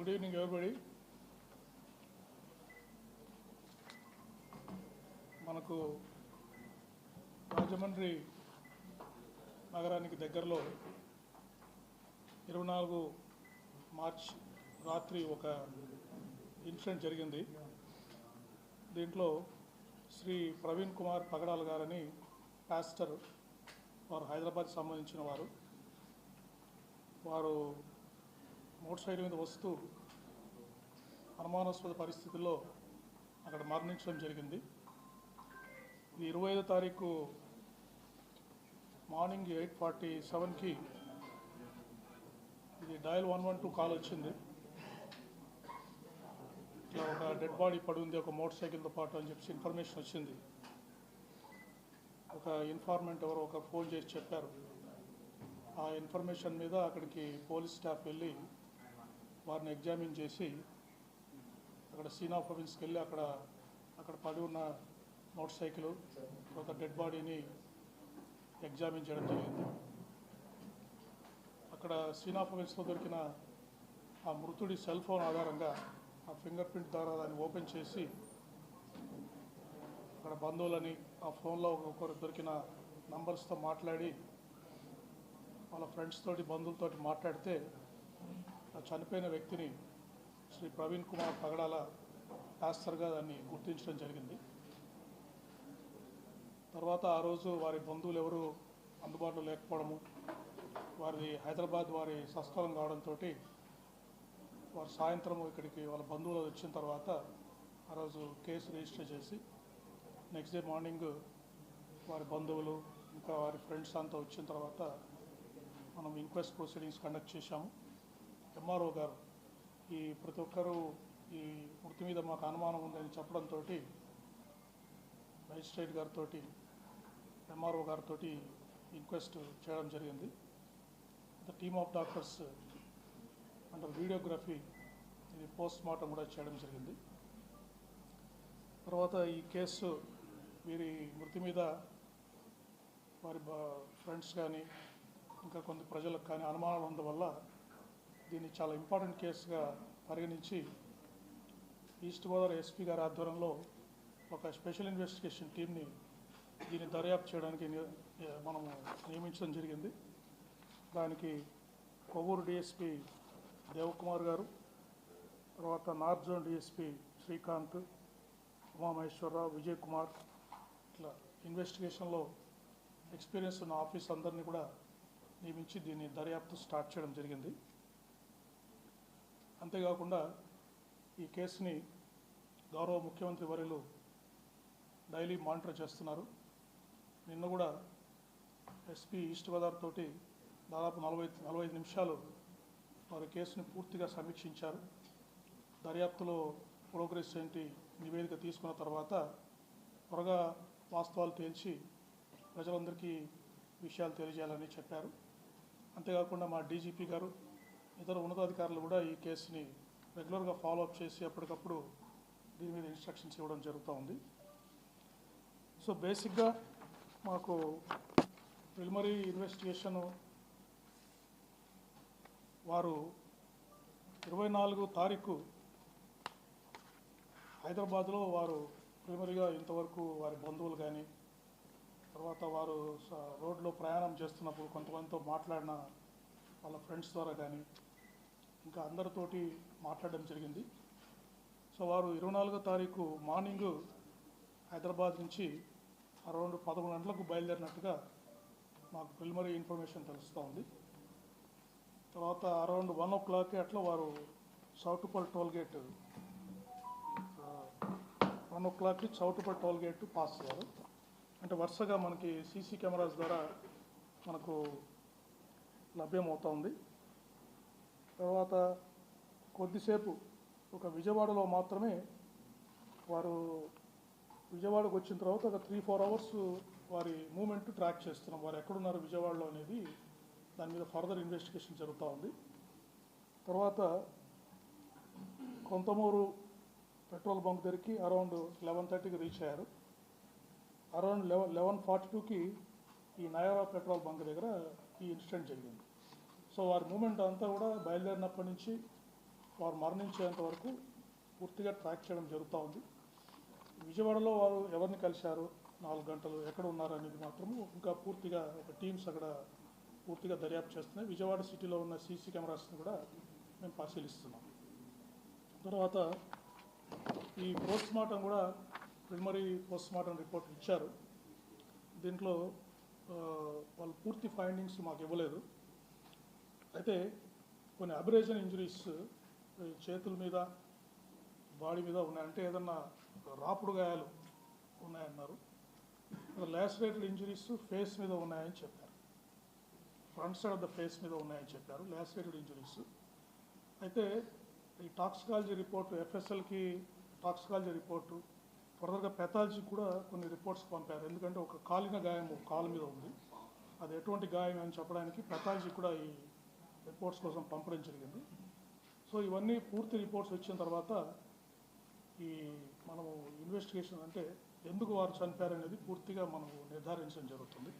Good evening, everybody. మనకు రాజమండ్రి నగరానికి దగ్గరలో 24 మార్చ్ రాత్రి ఒక ఇన్సిడెంట్ జరిగింది. దీంట్లో శ్రీ ప్రవీణ్ కుమార్ పగడాల గారని పాస్టర్, వారు హైదరాబాద్ సంబంధించిన వారు మోటార్ సైకిల్ మీద వస్తూ అనుమానాస్పద పరిస్థితుల్లో అక్కడ మరణించడం జరిగింది. ఇది 25వ తారీఖు మార్నింగ్ 8:47కి ఇది డయల్ 112 కాల్ వచ్చింది. ఇట్లా ఒక డెడ్ బాడీ పడి ఉంది ఒక మోటార్ సైకిల్తో పాటు అని చెప్పి ఇన్ఫర్మేషన్ వచ్చింది. ఒక ఇన్ఫార్మెంట్ ఎవరో ఒక ఫోన్ చేసి చెప్పారు. ఆ ఇన్ఫర్మేషన్ మీద అక్కడికి పోలీస్ స్టాఫ్ వెళ్ళి వారిని ఎగ్జామిన్ చేసి అక్కడ సీన్ ఆఫ్ ఆఫెన్స్కి వెళ్ళి అక్కడ పడి ఉన్న మోటార్ సైకిల్ ఒక డెడ్ బాడీని ఎగ్జామిన్ చేయడం జరిగింది. అక్కడ సీన్ ఆఫ్ ఆఫెన్స్లో దొరికిన ఆ మృతుడి సెల్ ఫోన్ ఆధారంగా ఆ ఫింగర్ ప్రింట్ ద్వారా దాన్ని ఓపెన్ చేసి అక్కడ బంధువులని ఆ ఫోన్లో ఒకరు దొరికిన నంబర్స్తో మాట్లాడి వాళ్ళ ఫ్రెండ్స్ తోటి బంధువులతోటి మాట్లాడితే ఆ చనిపోయిన వ్యక్తిని శ్రీ ప్రవీణ్ కుమార్ పగడాల పాస్టర్గా దాన్ని గుర్తించడం జరిగింది. తర్వాత ఆ రోజు వారి బంధువులు ఎవరు అందుబాటులో లేకపోవడము, వారి హైదరాబాద్ వారి స్వస్థలం కావడంతో వారు సాయంత్రం ఇక్కడికి వాళ్ళ బంధువులు వచ్చిన తర్వాత ఆ రోజు కేసు రిజిస్టర్ చేసి నెక్స్ట్ డే మార్నింగ్ వారి బంధువులు ఇంకా వారి ఫ్రెండ్స్ అంతా వచ్చిన తర్వాత మనం ఇంక్వెస్ట్ ప్రొసీడింగ్స్ కండక్ట్ చేశాము. ఎంఆర్ఓ గారు ఈ ప్రతి ఒక్కరూ ఈ మృతి మీద మాకు అనుమానం ఉందని చెప్పడంతో మేజిస్ట్రేట్ గారితో ఎంఆర్ఓ గారితో ఇంక్వెస్ట్ చేయడం జరిగింది. The team of doctors under videography ఇది పోస్ట్ మార్టం కూడా చేయడం జరిగింది. తర్వాత ఈ కేసు వీరి మృతి మీద వారి ఫ్రెండ్స్ కానీ ఇంకా కొంత ప్రజలకు కానీ అనుమానాలు ఉండడం వల్ల దీన్ని చాలా ఇంపార్టెంట్ కేసుగా పరిగణించి ఈస్ట్ గోదావరి ఎస్పీ గారి ఆధ్వర్యంలో ఒక స్పెషల్ ఇన్వెస్టిగేషన్ టీమ్ని దీన్ని దర్యాప్తు చేయడానికి మనము నియమించడం జరిగింది. దానికి కొవ్వూరు డిఎస్పీ దేవకుమార్ గారు, తర్వాత north zone DSP Srikanth, Umamaheswararao, Vijay Kumar, ఇట్లా ఇన్వెస్టిగేషన్లో ఎక్స్పీరియన్స్ ఉన్న ఆఫీస్ అందరినీ కూడా నియమించి దీన్ని దర్యాప్తు స్టార్ట్ చేయడం జరిగింది. అంతేకాకుండా ఈ కేసుని గౌరవ ముఖ్యమంత్రి వర్యులు డైలీ మానిటర్ చేస్తున్నారు. నిన్న కూడా ఎస్పీ ఈస్ట్ గోదావరి తోటి దాదాపు 45 నిమిషాలు వారి కేసుని పూర్తిగా సమీక్షించారు. దర్యాప్తులో ప్రోగ్రెస్ ఏంటి నివేదిక తీసుకున్న తర్వాత త్వరగా వాస్తవాలు తేల్చి ప్రజలందరికీ విషయాలు తెలియజేయాలని చెప్పారు. అంతేకాకుండా మా డీజీపీ గారు ఇతర ఉన్నతాధికారులు కూడా ఈ కేసుని రెగ్యులర్గా ఫాలోఅప్ చేసి అప్పటికప్పుడు దీని మీద ఇన్స్ట్రక్షన్స్ ఇవ్వడం జరుగుతూ ఉంది. సో బేసిక్గా మాకు ప్రిలిమినరీ ఇన్వెస్టిగేషను వారు 24 తారీఖు హైదరాబాద్లో వారు ప్రిలిమినరీగా ఇంతవరకు వారి బంధువులు కానీ తర్వాత వారు రోడ్లో ప్రయాణం చేస్తున్నప్పుడు కొంతమందితో మాట్లాడిన వాళ్ళ ఫ్రెండ్స్ ద్వారా కానీ ఇంకా అందరితోటి మాట్లాడడం జరిగింది. సో వారు 24వ తారీఖు మార్నింగ్ హైదరాబాద్ నుంచి అరౌండ్ 11 గంటలకు బయలుదేరినట్టుగా మాకు ప్రిలిమినరీ ఇన్ఫర్మేషన్ తెలుస్తూ ఉంది. తర్వాత అరౌండ్ 1 o'clock అట్లా వారు చౌటుప్పల్ టోల్గేట్ 1 o'clockకి చౌటుప్పల్ టోల్గేట్ పాస్ అయ్యారు. అంటే వరుసగా మనకి సీసీ కెమెరాస్ ద్వారా మనకు లభ్యమవుతూ ఉంది. తర్వాత కొద్దిసేపు ఒక విజయవాడలో మాత్రమే వారు విజయవాడకు వచ్చిన తర్వాత ఒక 3-4 hours వారి మూమెంట్ ట్రాక్ చేస్తున్నాం. వారు ఎక్కడున్నారు విజయవాడలో అనేది దాని మీద ఫర్దర్ ఇన్వెస్టిగేషన్ జరుగుతూ ఉంది. తర్వాత కొంతమూరు పెట్రోల్ బంక్ దగ్గరికి అరౌండ్ 11:30కి రీచ్ అయ్యారు. అరౌండ్ 11:42కి ఈ నయారా పెట్రోల్ బంక్ దగ్గర ఈ ఇన్సిడెంట్ జరిగింది. సో వారి మూమెంట్ అంతా కూడా బయలుదేరినప్పటి నుంచి వారు మరణించేంత వరకు పూర్తిగా ట్రాక్ చేయడం జరుగుతూ ఉంది. విజయవాడలో వారు ఎవరిని కలిశారు, 4 గంటలు ఎక్కడ ఉన్నారు అనేది మాత్రము ఇంకా పూర్తిగా ఒక టీమ్స్ అక్కడ పూర్తిగా దర్యాప్తు చేస్తున్నాయి. విజయవాడ సిటీలో ఉన్న సీసీ కెమెరాస్ని కూడా మేము పరిశీలిస్తున్నాం. తర్వాత ఈ పోస్ట్మార్టం కూడా ప్రిలిమినరీ పోస్ట్మార్టం రిపోర్ట్ ఇచ్చారు. దీంట్లో వాళ్ళు పూర్తి ఫైండింగ్స్ మాకు ఇవ్వలేదు. అయితే కొన్ని అబ్రేషన్ ఇంజరీస్ చేతుల మీద, బాడీ మీద ఉన్నాయి, అంటే ఏదన్నా రాపుడు గాయాలు ఉన్నాయన్నారు. లాసరేటెడ్ ఇంజరీస్ ఫేస్ మీద ఉన్నాయని చెప్పారు, front side of the face మీద ఉన్నాయని చెప్పారు లాసరేటెడ్ ఇంజరీస్. అయితే ఈ టాక్సికాలజీ రిపోర్టు, ఎఫ్ఎస్ఎల్కి టాక్సికాలజీ రిపోర్టు, ఫర్దర్గా పెథాలజీకి కూడా కొన్ని రిపోర్ట్స్ పంపారు. ఎందుకంటే ఒక కాలిన గాయం కాలు మీద ఉంది, అది ఎటువంటి గాయం అని చెప్పడానికి పెథాలజీ కూడా ఈ రిపోర్ట్స్ కోసం పంపడం జరిగింది. సో ఇవన్నీ పూర్తి రిపోర్ట్స్ వచ్చిన తర్వాత ఈ మనము ఇన్వెస్టిగేషన్, అంటే ఎందుకు వారు చనిపోయారనేది పూర్తిగా మనము నిర్ధారించడం జరుగుతుంది.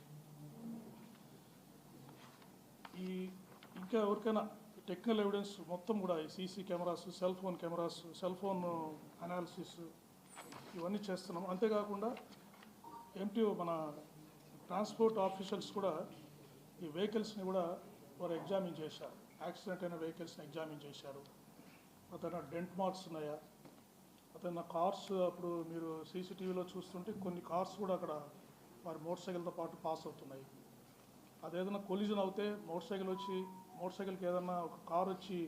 ఈ ఇంకా ఎవరికైనా టెక్నికల్ ఎవిడెన్స్ మొత్తం కూడా ఈ CC cameras, cell phone cameras, cell phone analysis ఇవన్నీ చేస్తున్నాము. అంతేకాకుండా ఎంటీఓ మన ట్రాన్స్పోర్ట్ ఆఫీషియల్స్ కూడా ఈ వెహికల్స్ని కూడా వారు ఎగ్జామిన్ చేశారు. యాక్సిడెంట్ అయిన వెహికల్స్ని ఎగ్జామిన్ చేశారు. అతను డెంట్ మార్క్స్ ఉన్నాయా, అతను కార్స్, అప్పుడు మీరు సీసీటీవీలో చూస్తుంటే కొన్ని కార్స్ కూడా అక్కడ వారి మోటార్ సైకిల్తో పాటు పాస్ అవుతున్నాయి. అదేదైనా కొలిజన్ అవుతే మోటార్ సైకిల్కి ఏదైనా ఒక కార్ వచ్చి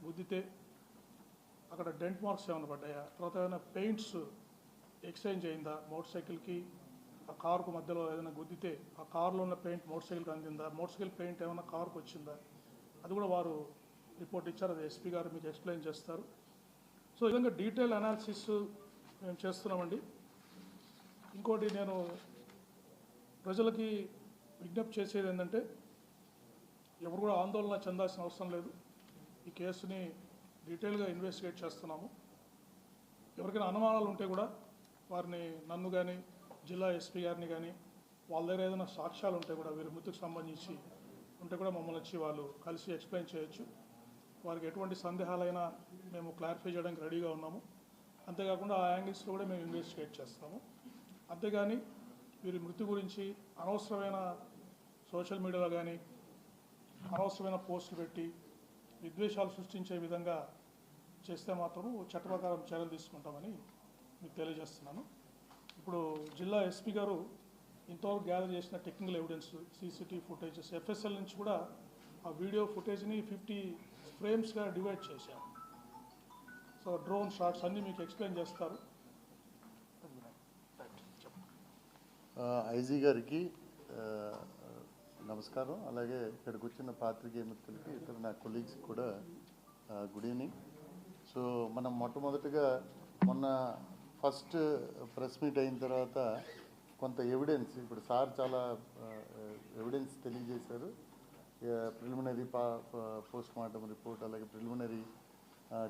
గుద్దితే అక్కడ డెంట్ మార్క్స్ ఏమైనా పడ్డాయా, తర్వాత ఏమైనా పెయింట్స్ ఎక్స్చేంజ్ అయిందా, మోటార్ సైకిల్కి ఆ కారుకు మధ్యలో ఏదైనా గుద్దితే ఆ కారులో ఉన్న పెయింట్ మోటార్ సైకిల్కి అందిందా, మోటార్ సైకిల్ పెయింట్ ఏమైనా కారుకు వచ్చిందా, అది కూడా వారు రిపోర్ట్ ఇచ్చారు. అది ఎస్పీ గారు మీకు ఎక్స్ప్లెయిన్ చేస్తారు. సో ఈ విధంగా డీటెయిల్ అనాలిసిస్ మేము చేస్తున్నామండి. ఇంకోటి నేను ప్రజలకి విజ్ఞప్తి చేసేది ఏంటంటే, ఎవరు కూడా ఆందోళన చెందాల్సిన అవసరం లేదు. ఈ కేసుని డీటెయిల్గా ఇన్వెస్టిగేట్ చేస్తున్నాము. ఎవరికైనా అనుమానాలు ఉంటే కూడా వారిని, నన్ను కానీ జిల్లా ఎస్పీ గారిని కానీ, వాళ్ళ దగ్గర ఏదైనా సాక్ష్యాలు ఉంటే కూడా, వీరి మృతికి సంబంధించి ఉంటే కూడా మమ్మల్ని వచ్చి వాళ్ళు కలిసి ఎక్స్ప్లెయిన్ చేయొచ్చు. వారికి ఎటువంటి సందేహాలైనా మేము క్లారిఫై చేయడానికి రెడీగా ఉన్నాము. అంతేకాకుండా ఆ యాంగిల్స్లో కూడా మేము ఇన్వెస్టిగేట్ చేస్తాము. అంతేగాని వీరి మృతి గురించి అనవసరమైన సోషల్ మీడియాలో కానీ అనవసరమైన పోస్టులు పెట్టి విద్వేషాలు సృష్టించే విధంగా చేస్తే మాత్రం చట్ట ప్రకారం చర్యలు తీసుకుంటామని మీకు తెలియజేస్తున్నాను. ఇప్పుడు జిల్లా ఎస్పీ గారు ఇంతవరకు గ్యాదర్ చేసిన technical evidence, CCTV footages, FSL నుంచి కూడా ఆ వీడియో ఫుటేజ్ని 50 ఫ్రేమ్స్గా డివైడ్ చేశారు. సో డ్రోన్ షాట్స్ అన్నీ మీకు ఎక్స్ప్లెయిన్ చేస్తారు. ఐజీ గారికి నమస్కారం. అలాగే ఇక్కడికి వచ్చిన పాత్రికేయ మిత్రులకి, ఇతర నా కొలీగ్స్ కూడా గుడ్ ఈవినింగ్. సో మనం మొట్టమొదటిగా మొన్న ఫస్ట్ ప్రెస్ మీట్ అయిన తర్వాత కొంత ఎవిడెన్స్, ఇప్పుడు సార్ చాలా ఎవిడెన్స్ తెలియజేశారు. ప్రిలిమినరీ పోస్ట్ మార్టం రిపోర్ట్, అలాగే ప్రిలిమినరీ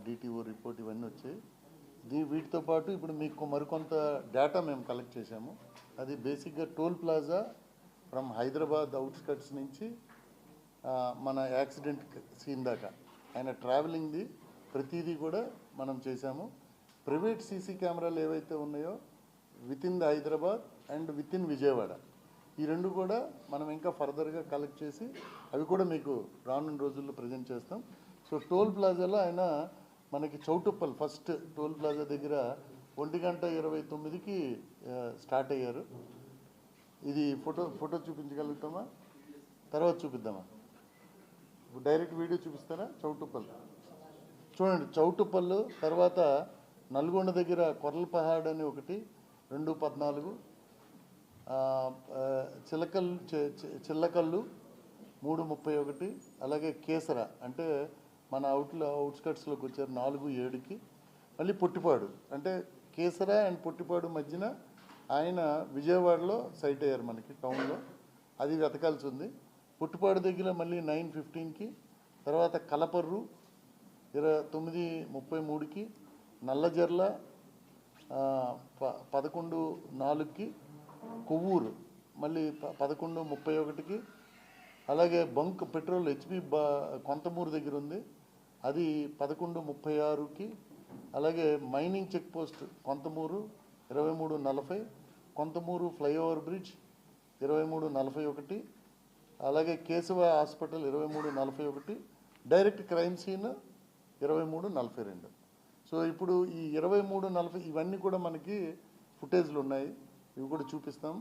డిటిఓ రిపోర్ట్ ఇవన్నీ వచ్చాయి. వీటితో పాటు ఇప్పుడు మీకు మరికొంత డేటా మేము కలెక్ట్ చేశాము. అది బేసిక్గా toll plaza from Hyderabad outskirts నుంచి మన యాక్సిడెంట్ సీన్ దాకా ఆయన ట్రావెలింగ్ది ప్రతిదీ కూడా మనం చేశాము. ప్రైవేట్ సీసీ కెమెరాలు ఏవైతే ఉన్నాయో with in the Hyderabad and with in Vijayawada, ఈ రెండు కూడా మనం ఇంకా ఫర్దర్గా కలెక్ట్ చేసి అవి కూడా మీకు రానున్న రోజుల్లో ప్రజెంట్ చేస్తాం. సో టోల్ ప్లాజాలో ఆయన మనకి చౌటుప్పల్ ఫస్ట్ టోల్ ప్లాజా దగ్గర 1:29కి స్టార్ట్ అయ్యారు. ఇది ఫోటో చూపించగలుగుతామా? తర్వాత చూపిద్దామా? డైరెక్ట్ వీడియో చూపిస్తారా? చౌటుప్పల్ చూడండి. చౌటుప్పల్ తర్వాత నల్గొండ దగ్గర కొర్లపహాడ్ అని ఒకటి 2:14, చిల్లకల్లు 3:31, అలాగే కేసర అంటే మన అవుట్స్కట్స్లోకి వచ్చారు 4:07కి. మళ్ళీ పొట్టిపాడు అంటే కేసర అండ్ పొట్టిపాడు మధ్యన ఆయన విజయవాడలో సైట్ అయ్యారు మనకి టౌన్లో, అది వెతకాల్సి ఉంది. పొట్టిపాడు దగ్గర మళ్ళీ 9:15కి, తర్వాత కలపర్రు 9:33కి, నల్లజర్ల 11:04కి, కొవ్వూరు మళ్ళీ 11:31కి, అలాగే బంక్ పెట్రోల్ హెచ్పి కొంతమూరు దగ్గర ఉంది అది 11:36కి. అలాగే mining check post Kontamuru 23:40, Kontamuru flyover bridge 23:41, అలాగే Keshava hospital 23:41, direct crime scene 23:42. So ఇప్పుడు ఈ 23:40 ఇవన్నీ కూడా మనకి ఫుటేజ్లు ఉన్నాయి, ఇవి కూడా చూపిస్తాం.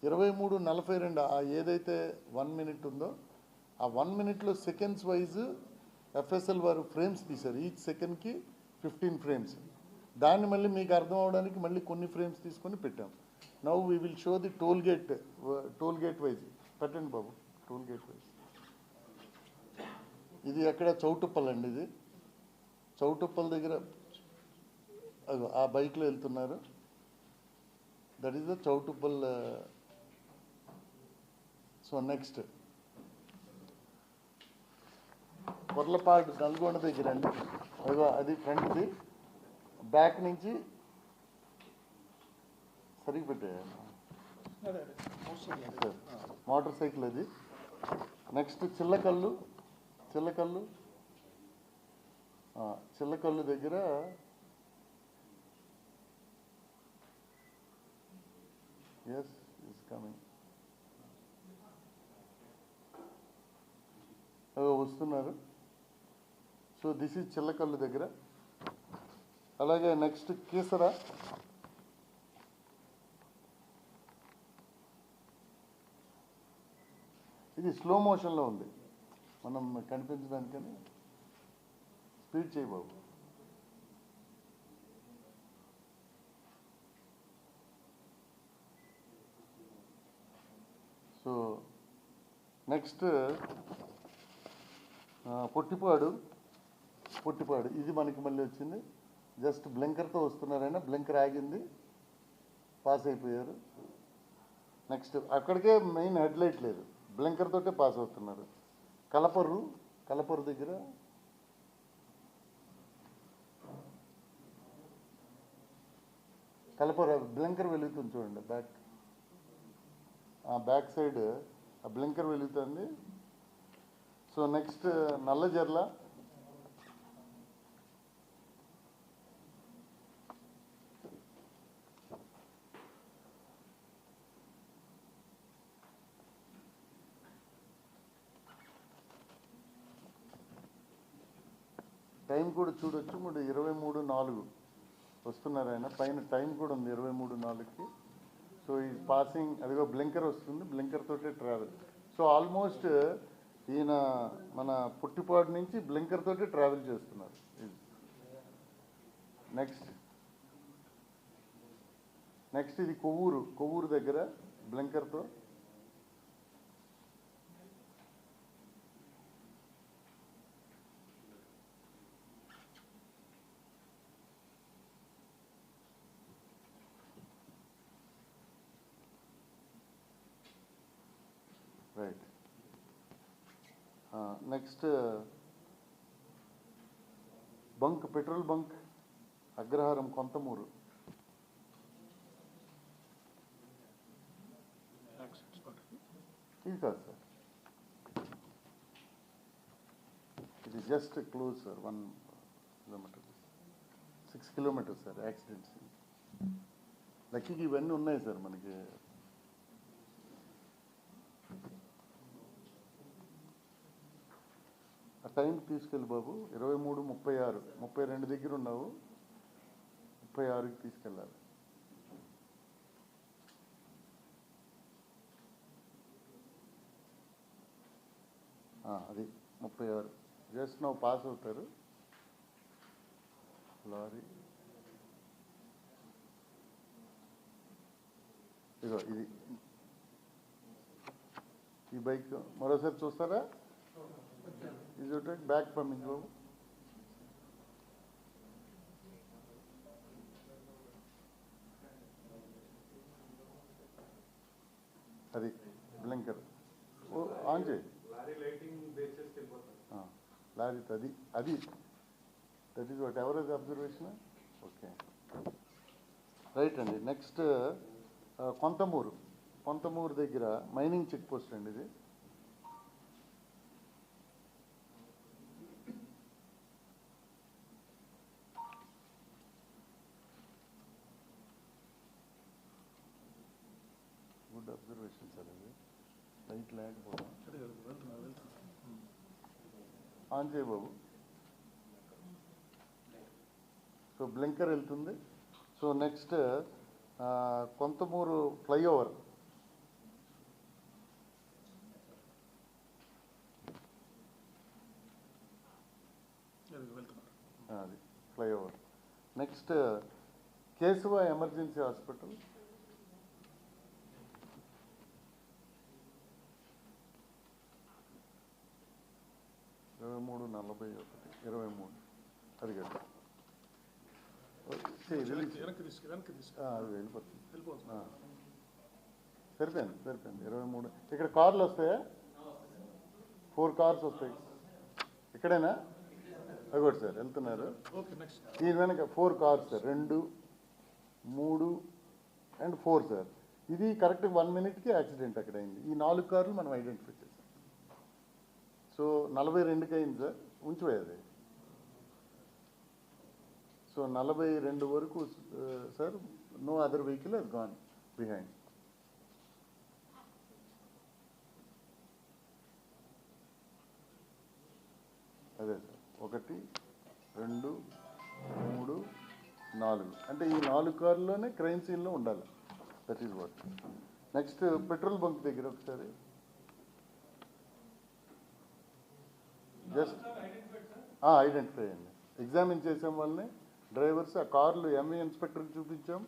23:42 ఏదైతే 1 minute ఉందో ఆ 1 minuteలో సెకండ్స్ వైజ్ ఎఫ్ఎస్ఎల్ వారు ఫ్రేమ్స్ తీశారు. ఈచ్ సెకండ్కి 15 frames. దాన్ని మళ్ళీ మీకు అర్థం అవడానికి మళ్ళీ కొన్ని ఫ్రేమ్స్ తీసుకొని పెట్టాం. Now we will show the toll gate wise. పెట్టండి బాబు, టోల్ గేట్ వైజ్. ఇది ఎక్కడ చౌటుప్పల్ అండి. ఇది చౌటుప్పల్ దగ్గర ఆ బైక్లో వెళ్తున్నారు. That is the Choutuppal. So next Korlapadu Nalgonda దగ్గర అండి. అది ఫ్రంట్ది. బ్యాక్ నుంచి సరిగ్గా పెట్టాను మోటార్ సైకిల్ అది. నెక్స్ట్ చిల్లకల్లు దగ్గర ఎస్ ఇస్ కమింగ్. వస్తున్నారు. సో దిస్ ఈజ్ చిల్లకల్లు దగ్గర. అలాగే నెక్స్ట్ కీసరా. ఇది స్లో మోషన్లో ఉంది, మనం కనిపించడానికని స్పీడ్ చేయి బాబు. So next Pottipadu. ఇది మనకి మళ్ళీ వచ్చింది. జస్ట్ బ్లింకర్తో వస్తున్నారైనా, బ్లింకర్ ఆగింది, పాస్ అయిపోయారు. నెక్స్ట్ అక్కడికే మెయిన్ హెడ్లైట్ లేదు, బ్లింకర్ తోటే పాస్ అవుతున్నారు. కలపరు దగ్గర బ్లింకర్ వెలుగుతుంది చూడండి. బ్యాక్ సైడ్ ఆ బ్లింకర్ వెలుగుతుంది. So next Nallajerla. టైం కూడా చూడొచ్చు, 23:04 వస్తున్నారు ఆయన. పైన టైం కూడా ఉంది 23:04కి. సో ఈ పాసింగ్, అదిగో బ్లింకర్ వస్తుంది, బ్లింకర్ తోటే ట్రావెల్. సో ఆల్మోస్ట్ ఈయన మన పుట్టిపాడు నుంచి బ్లింకర్ తోటే ట్రావెల్ చేస్తున్నారు. నెక్స్ట్ ఇది కొవ్వూరు దగ్గర బ్లింకర్తో. Right. Next petrol bunk Agraharam Kontamuru. ఇది కాదు సార్, ఇది just close sir. 1 kilometer, 6 kilometers sir accidents. లక్కీకి ఇవన్నీ ఉన్నాయి సార్ మనకి. ఆ టైం తీసుకెళ్ళి బాబు. 23:36, 32 దగ్గర ఉన్నావు, 36కి తీసుకెళ్ళాలి. అది 36 జస్ట్ నువ్వు పాస్ అవుతారు. లారీ ఇదిగో ఇది. ఈ బైక్ మరోసారి చూస్తారా? Is it back from Ingo? అది బ్లింకర్ ఆన్ చేయి. లారీ అది that is what ever is observation. Okay right అండి. నెక్స్ట్ కొంతమూరు దగ్గర మైనింగ్ చెక్ పోస్ట్ అండి ఇది. ఆపరేషన్ సార్ అది లైట్ లేకపోవడం ఆన్ చేయ బాబు. సో బ్లింకర్ వెళ్తుంది. సో నెక్స్ట్ కొంతమూరు ఫ్లైఓవర్, అది flyover. Next Keshava emergency hospital, ఇరవై 23:41 అది కదా అది వెళ్ళిపోతుంది. సరిపోయింది 23. ఇక్కడ కార్లు వస్తాయా? 4 కార్స్ వస్తాయి. ఇక్కడేనా? అగోటి సార్ వెళ్తున్నారు. దీని వెనక 4 కార్స్ సార్, 2, 3 అండ్ 4 సార్. ఇది కరెక్ట్ 1 minute యాక్సిడెంట్ అక్కడ అయింది. ఈ 4 కార్లు మనం ఐడెంటిఫై చేసాం. సో 42కి అయింది సార్, ఉంచిపోయేది. సో 42 వరకు sir no other vehicle he's gone behind. అదే సార్ 1, 2, 3, 4 అంటే ఈ 4 కార్లోనే క్రైమ్ సీన్లో ఉండాలి. That is what. Next petrol bunk దగ్గర ఒకసారి జస్ట్ ఐడెంటిఫై అయ్యండి. ఎగ్జామిన్ చేసాం వాళ్ళని, డ్రైవర్స్. ఆ కార్లు ఎంఏ ఇన్స్పెక్టర్కి చూపించాం,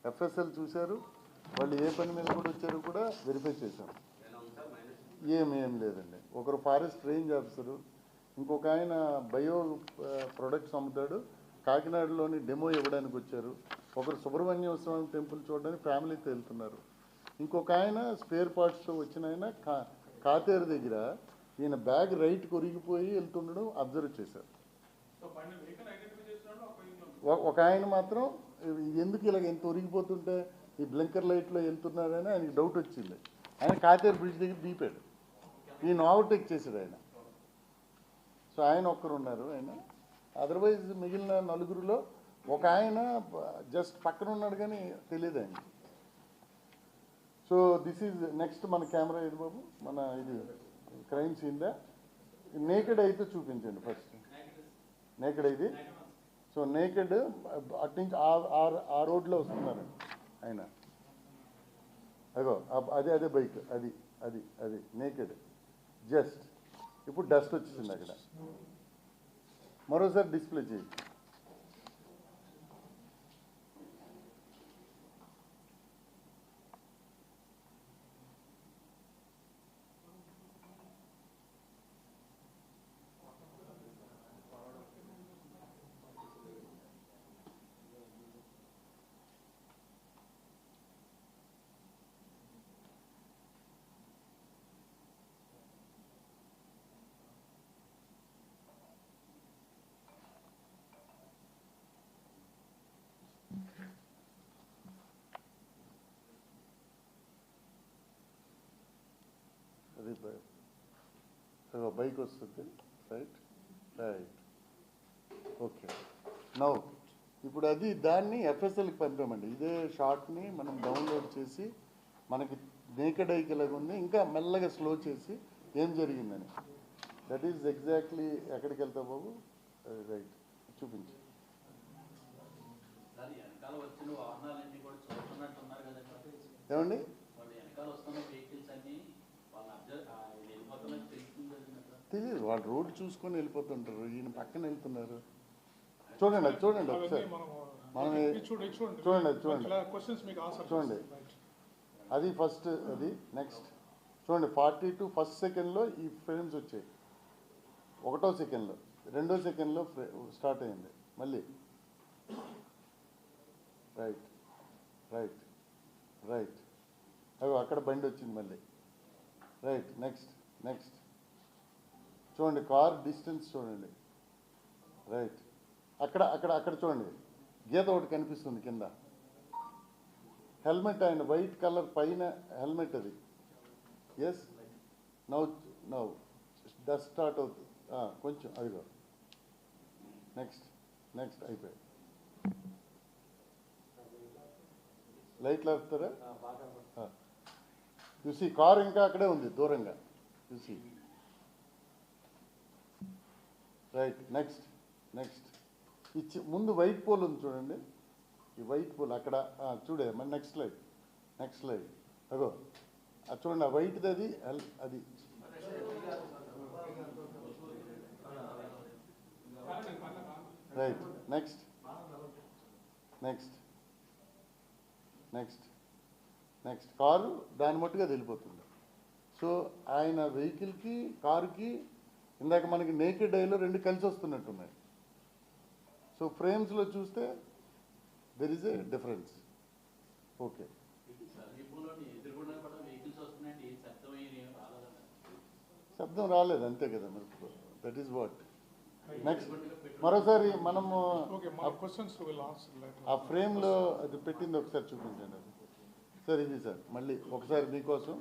ఎఫ్ఎస్ఎల్ చూశారు, వాళ్ళు ఏ పని మీద కూడా వచ్చారో కూడా వెరిఫై చేశాం. ఏం లేదండి. ఒకరు ఫారెస్ట్ రేంజ్ ఆఫీసరు, ఇంకొక ఆయన బయో ప్రొడక్ట్స్ అమ్ముతాడు, కాకినాడలోని డెమో ఇవ్వడానికి వచ్చారు. ఒకరు సుబ్రహ్మణ్య స్వామి టెంపుల్ చూడడానికి ఫ్యామిలీతో వెళ్తున్నారు. ఇంకొక ఆయన స్పేర్ పార్ట్స్తో వచ్చిన ఆయన కాతేరు దగ్గర ఈయన బ్యాగ్ రైట్ కొరిగిపోయి వెళ్తుండడం అబ్జర్వ్ చేశారు. ఒక ఆయన మాత్రం ఎందుకు ఇలాగ ఎంత ఒరిగిపోతుంటే ఈ బ్లింకర్ లైట్లో వెళ్తున్నారని ఆయనకి డౌట్ వచ్చింది. ఆయన కాతేరు బ్రిడ్జ్ దగ్గర దీపాడు, ఈయన ఓవర్టేక్ చేశాడు ఆయన. సో ఆయన ఒక్కరు ఉన్నారు. ఆయన అదర్వైజ్ మిగిలిన 4గురిలో ఒక ఆయన జస్ట్ పక్కన ఉన్నాడు కానీ తెలియదు ఆయన. సో దిస్ ఈజ్ నెక్స్ట్ మన కెమెరా ఇది బాబు, మన ఇది క్రైమ్ సీన్దా. నేకెడ్ అయితే చూపించండి ఫస్ట్. నేకెడ్ ఇది. సో నేకెడ్ అట్నుంచి ఆ రోడ్లో వస్తున్నారు ఆయన. అగో అదే బైక్, అది నేకెడ్. జస్ట్ ఇప్పుడు డస్ట్ వచ్చేసింది అక్కడ. మరోసారి డిస్ప్లే చేయి. అది బైక్ వస్తుంది. రైట్. ఓకే. నౌ ఇప్పుడు దాన్ని ఎఫ్ఎస్ఎల్కి పంపామండి. ఇదే షార్ట్ని మనం డౌన్లోడ్ చేసి మనకి నేకెడ్ ఐకి లాగా ఉంది, ఇంకా మెల్లగా స్లో చేసి ఏం జరిగిందని. That is exactly. ఎక్కడికి వెళ్తావు బాబు? రైట్, చూపించు. ఏమండి తెలియదు, వాళ్ళు రోడ్డు చూసుకొని వెళ్ళిపోతుంటారు, ఈయన పక్కన వెళ్తున్నారు. చూడండి అది చూడండి ఒకసారి. మనం చూడండి అది చూడండి. అది ఫస్ట్. అది నెక్స్ట్ చూడండి. 42 ఫస్ట్ సెకండ్లో ఈ ఫ్రేమ్స్ వచ్చాయి. 1వ సెకండ్లో, 2వ సెకండ్లో స్టార్ట్ అయింది మళ్ళీ. రైట్. అవి అక్కడ బండి వచ్చింది మళ్ళీ. రైట్. నెక్స్ట్ చూడండి. కార్ డిస్టెన్స్ చూడండి. రైట్. అక్కడ చూడండి, గీత ఒకటి కనిపిస్తుంది కింద. హెల్మెట్ ఆయన వైట్ కలర్ పైన హెల్మెట్ అది. ఎస్. నౌ డస్ట్ స్టార్ట్ అవుతుంది కొంచెం. అదిగో నెక్స్ట్ అయిపోయాయి. లైట్లు ఆపుతారా? చూసి కారు ఇంకా అక్కడే ఉంది దూరంగా చూసి. రైట్, నెక్స్ట్ నెక్స్ట్ ముందు వైట్ పోల్ ఉంది చూడండి, ఈ వైట్ పోల్ అక్కడ చూడే మరి నెక్స్ట్ స్లైడ్ అగో అది చూడండి, ఆ వైట్ది అది అది right. Next next next next car దాని మట్టుగా వెళ్ళిపోతుంది. సో ఆయన వెహికల్కి కారుకి ఇందాక మనకి నేకెడ్ ఐలో రెండు కలిసి వస్తున్నట్టున్నాయి. సో ఫ్రేమ్స్లో చూస్తే there is a difference. Okay, శబ్దం రాలేదు అంతే కదా మరి, దట్ ఈస్ వాట్. నెక్స్ట్ మరోసారి మనము ఆ ఫ్రేమ్లో అది పెట్టింది ఒకసారి చూపించండి. అది సార్ ఇది సార్ మళ్ళీ ఒకసారి మీకోసం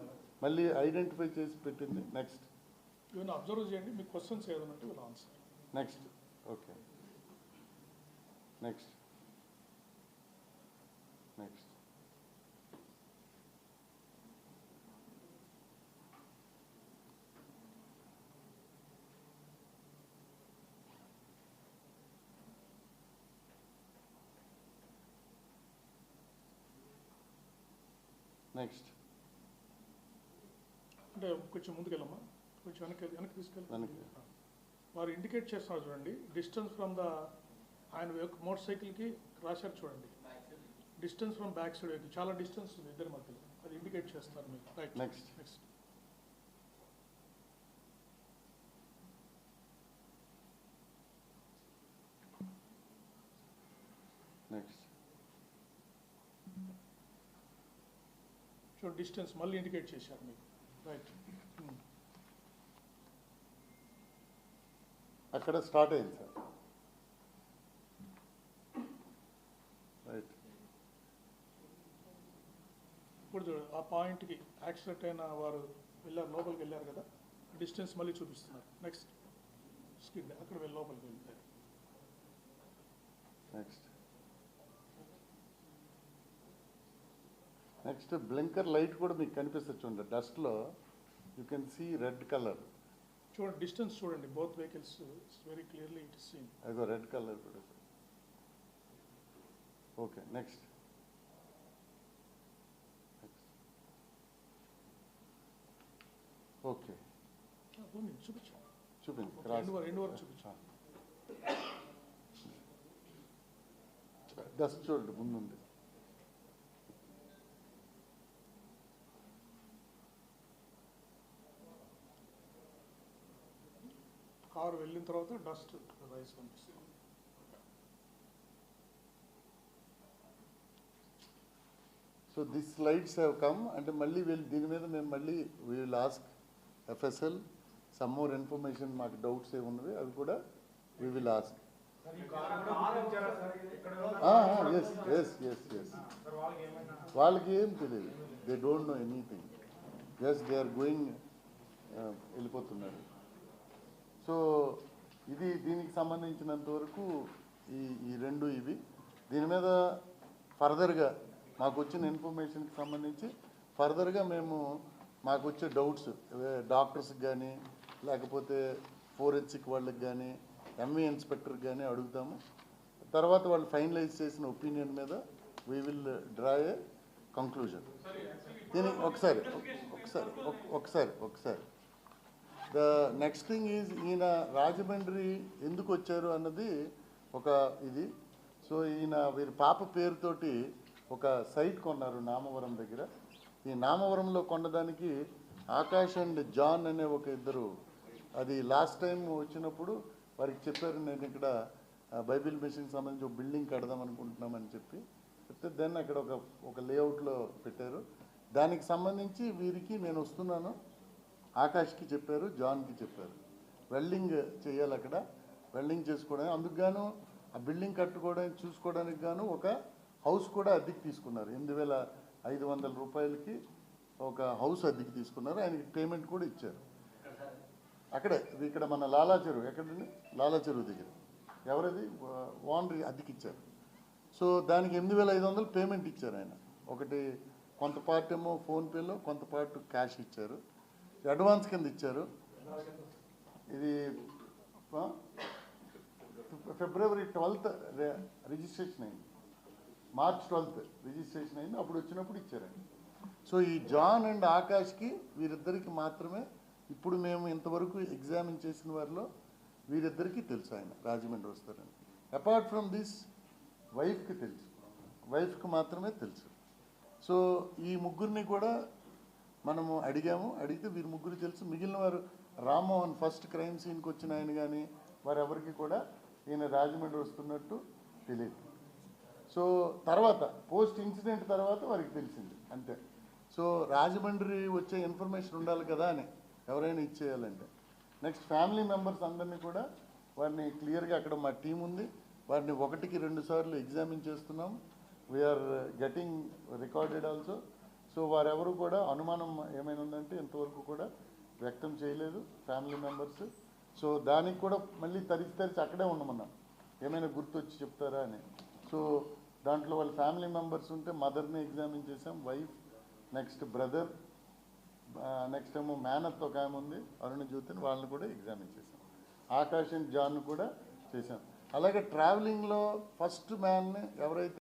మళ్ళీ ఐడెంటిఫై చేసి పెట్టింది. నెక్స్ట్ ఇవన్నీ అబ్జర్వ్ చేయండి, మీ క్వశ్చన్స్ ఏదైనా will answer. Next okay, next next next అంటే కొంచెం ముందుకెళ్ళమ్మా, కొంచెం వెనక్కి తీసుకెళ్ళి. వెనక్కి. వారు ఇండికేట్ చేస్తున్నారు చూడండి, డిస్టెన్స్ ఫ్రమ్ ద ఆయన మోటార్ సైకిల్కి రాశారు చూడండి, distance from back side vehicle చాలా డిస్టెన్స్ ఉంది ఇద్దరి మధ్యలో, అది ఇండికేట్ చేస్తున్నారు మీకు. రైట్, నెక్స్ట్ నెక్స్ట్ నెక్స్ట్ చూడండి, డిస్టెన్స్ మళ్ళీ ఇండికేట్ చేశారు మీకు. రైట్, అక్కడ స్టార్ట్ అయింది సార్. రైట్, ఇప్పుడు చూడండి ఆ పాయింట్కి యాక్సిడెంట్ అయిన వారు వెళ్ళారు, లోపలికి వెళ్ళారు కదా, డిస్టెన్స్ మళ్ళీ చూపిస్తున్నారు. నెక్స్ట్ స్కిడ్ అక్కడ వెళ్ళి లోపలికి వెళ్తారు. నెక్స్ట్ నెక్స్ట్ బ్లింకర్ లైట్ కూడా మీకు కనిపిస్తుంది చూడండి, డస్ట్లో you can see red colour. చూడండి డిస్టెన్స్ చూడండి, both vehicles very clearly it is seen. అదో రెడ్ కలర్ కూడా. ఓకే, నెక్స్ట్ ఓకే చూపించాను, చూపింది ఎండ్ వరకు చూపించాను. డస్ట్ చూడండి ముందుంది. కారు వెళ్ళిన తర్వాత డస్ట్ రైస్ కనిపిస్తుంది. So this slides have come అంటే మళ్ళీ వీళ్ళు దీని మీద మేము మళ్ళీ we will ask FSL some more information, మాకు డౌట్స్ ఏమున్నవి అవి కూడా we will ask. Yes yes yes yes వాళ్ళకి ఏం తెలియదు, they don't know anything, just they are going వెళ్ళిపోతున్నారు. సో ఇది దీనికి సంబంధించినంత వరకు ఈ రెండు ఇవి. దీని మీద ఫర్దర్గా మాకు వచ్చిన ఇన్ఫర్మేషన్కి సంబంధించి ఫర్దర్గా మేము మాకు వచ్చే డౌట్స్ డాక్టర్స్కి కానీ లేకపోతే ఫోరెన్సిక్ వాళ్ళకి కానీ ఎంవీ ఇన్స్పెక్టర్కి కానీ అడుగుతాము. తర్వాత వాళ్ళు ఫైనలైజ్ చేసిన ఒపీనియన్ మీద we will draw a conclusion. దీనికి ఒకసారి ద నెక్స్ట్ థింగ్ ఈజ్ ఈయన రాజమండ్రి ఎందుకు వచ్చారు అన్నది ఒక ఇది. సో ఈయన వీరి పాప పేరుతోటి ఒక సైట్ కొన్నారు నామవరం దగ్గర. ఈ నామవరంలో కొనడానికి ఆకాష్ అండ్ జాన్ అనే ఒక ఇద్దరు, అది లాస్ట్ టైం వచ్చినప్పుడు వారికి చెప్పారు, నేను ఇక్కడ బైబిల్ మిషన్కి సంబంధించి ఒక బిల్డింగ్ కడదాం అనుకుంటున్నామని చెప్తే దెన్ అక్కడ ఒక లేఅవుట్లో పెట్టారు. దానికి సంబంధించి వీరికి నేను వస్తున్నాను ఆకాష్కి చెప్పారు, జాన్కి చెప్పారు, వెల్డింగ్ చేయాలి అక్కడ, వెల్డింగ్ చేసుకోవడానికి, అందుకు గాను ఆ బిల్డింగ్ కట్టుకోవడానికి చూసుకోవడానికి గాను ఒక హౌస్ కూడా అద్దెకి తీసుకున్నారు. 8,500 రూపాయలకి ఒక హౌస్ అద్దెకి తీసుకున్నారు. ఆయనకి పేమెంట్ కూడా ఇచ్చారు. అక్కడే ఇక్కడ మన లాలా చెరువు, ఎక్కడండి లాలా చెరువు దగ్గర ఎవరది ఓనర్ అద్దెకి ఇచ్చారు. సో దానికి 8,500 పేమెంట్ ఇచ్చారు ఆయన. ఒకటి కొంత పార్ట్ ఏమో ఫోన్పేలో, కొంత పార్ట్ క్యాష్ ఇచ్చారు, అడ్వాన్స్ కింద ఇచ్చారు. ఇది ఫిబ్రవరి 12th రిజిస్ట్రేషన్ అయింది, మార్చ్ 12th రిజిస్ట్రేషన్ అయింది, అప్పుడు వచ్చినప్పుడు ఇచ్చారండి. సో ఈ జాన్ అండ్ ఆకాష్కి వీరిద్దరికి మాత్రమే ఇప్పుడు మేము ఇంతవరకు ఎగ్జామిన్ చేసిన వారిలో వీరిద్దరికీ తెలుసు ఆయన రాజమండ్రి వస్తారని. అపార్ట్ ఫ్రమ్ దిస్ వైఫ్కి తెలుసు, వైఫ్కి మాత్రమే తెలుసు. సో ఈ ముగ్గురిని కూడా మనము అడిగితే వీరి ముగ్గురు తెలుసు. మిగిలిన వారు రామ్మోహన్ ఫస్ట్ క్రైమ్ సీన్కి వచ్చిన ఆయన కానీ వారెవరికి కూడా ఈయన రాజమండ్రి వస్తున్నట్టు తెలియదు. సో తర్వాత పోస్ట్ ఇన్సిడెంట్ తర్వాత వారికి తెలిసింది అంతే. సో రాజమండ్రి వచ్చే ఇన్ఫర్మేషన్ ఉండాలి కదా అని ఎవరైనా ఇచ్చేయాలంటే. నెక్స్ట్ ఫ్యామిలీ మెంబర్స్ అందరినీ కూడా వారిని క్లియర్గా అక్కడ మా టీం ఉంది, వారిని 1కి 2 సార్లు ఎగ్జామిన్ చేస్తున్నాం. We're getting recorded also. So వారెవరు కూడా అనుమానం ఏమైనా ఉందంటే ఇంతవరకు కూడా వ్యక్తం చేయలేదు ఫ్యామిలీ మెంబర్స్. సో దానికి కూడా మళ్ళీ తరిచి అక్కడే ఉండమన్నాం, ఏమైనా గుర్తొచ్చి చెప్తారా అని. సో దాంట్లో వాళ్ళ ఫ్యామిలీ మెంబర్స్ ఉంటే మదర్ని ఎగ్జామిన్ చేసాం, వైఫ్, నెక్స్ట్ బ్రదర్, నెక్స్ట్ ఏమో మేనత్ ఒక ఆమె ఉంది అరుణ జ్యోతిని, వాళ్ళని కూడా ఎగ్జామిన్ చేసాం. ఆకాష్ అండ్ జాన్ కూడా చేసాం. అలాగే ట్రావెలింగ్లో ఫస్ట్ మ్యాన్ని ఎవరైతే